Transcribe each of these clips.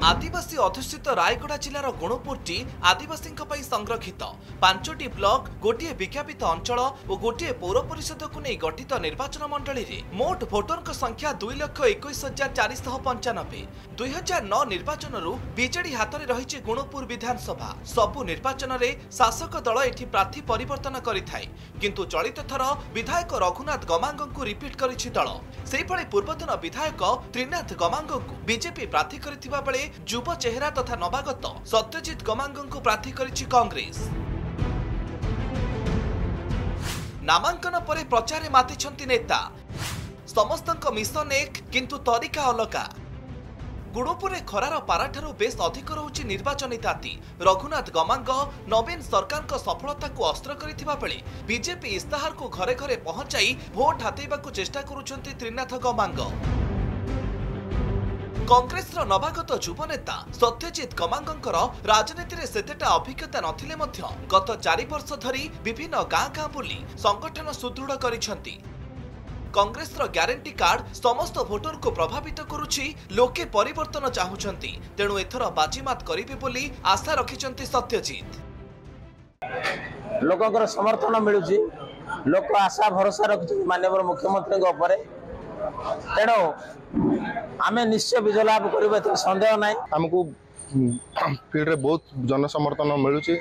आदिवासी अधुषित रायगड़ा जिलार गुणुपुरटी आदिवासी संरक्षित 5टी ब्लॉक गोटे विज्ञापित अंचल और गोटे पौर परिषद को नहीं गठित निर्वाचन मंडली रे मोट भोटर संख्या 2,21,495। 2009 निर्वाचन बीजेडी हाथ में रही गुणुपुर विधानसभा सबु निर्वाचन में शासक दल एठी प्रार्थी परिवर्तन करिथाय किंतु चलित थर विधायक रघुनाथ गमांग को रिपीट करिछि दल। सेहिभଳି पूर्वतन विधायक त्रिनाथ गमांग को बीजेपी प्रार्थी करिथिबा बेले युव चेहरा तथा नवागत सत्यजित गमांग को प्रार्थी करिछि कांग्रेस। नामांकन परे प्रचारे मातिछंती नेता समस्तक मिशन एक किंतु तरीका अलगा। गुणुपुरे खरार पाराठारू बेस अधिक रहुछि निर्वाचनी ताती। रघुनाथ गमांग नवीन सरकार को सफलता को अस्त्र करिथिबा बेले बीजेपी इस्ताहार को घरे घरे पहुंचाई भोट हातेइबाकू चेष्टा करुछंती त्रिनाथ गमांग। कांग्रेस नवागत युव नेता सत्यजित गमांगंकर राजनीति में सेतेटा अभिज्ञता नथिले मध्य गत 4 वर्ष धरी विभिन्न गाँ गाँ बुली संगठन सुदृढ़ करिसेंती। कांग्रेस ग्यारंटी कार्ड समस्त भोटर को प्रभावित करुछि। लोके परिवर्तन चाहुछंती तेणु एथर बाजीमात करिबे बोली आशा रखिछंती सत्यजित। लोकंकर समर्थन मिलुछि, लोक आशा भरोसा रखिछंती माननीय मुख्यमंत्री के ऊपर। तेणु आमे निश्चय विजय लाभ करिबे संदेह नाही। हमको फील्ड रे बहुत जन समर्थन मिलुछि।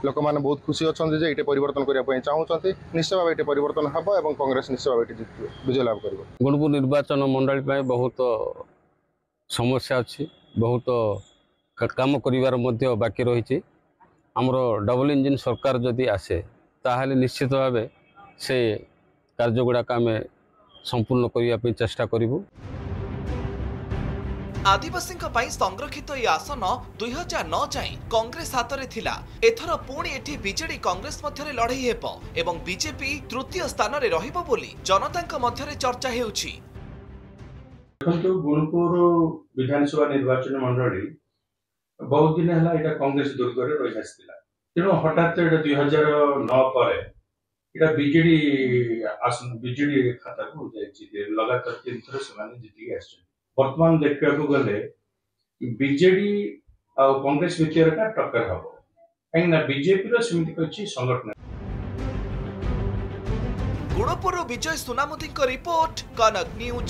लोक माने बहुत खुशी अछंती जे एटे परिवर्तन करिया पय चाहुछंती। निश्चय भाव एटे परिवर्तन हबो एवं कांग्रेस निश्चय भाव एटे जितबे विजय लाभ करिवो। गुणपुर निर्वाचन मंडली पय बहुत समस्या अछि, बहुत काम करिवार मध्य बाकी रहिछि। हमरो डबल इंजन सरकार जदि आसे ताहाले निश्चित भावे से कार्यगुडा कामे संपूर्ण करिया पे चेष्टा करिवो। आदिवासी संरक्षित ये आसन 2009 जाए कांग्रेस हाथ में थिला। एथर पुणी एठी बीजेडी कांग्रेस मध्य लड़ई हेब एवं बीजेपी तृतीय स्थान रे रहिबो बोली जनता मध्य चर्चा हेउछि। गुणुपुर विधानसभा निर्वाचन मंडली बहुत दिन है एटा कांग्रेस दुर्ग रे रही आसला। तेणु हठात 2009 पर एटा बीजेडी खाता को जाइछि। लगातार 3 थर से जीति आछन। वर्तमान देखा गले बीजेडी और कांग्रेस भितर का टक्कर हम कहीं बीजेपी समिति संगठन। गुणुपुर विजय सुनामुदी रिपोर्ट कनक न्यूज।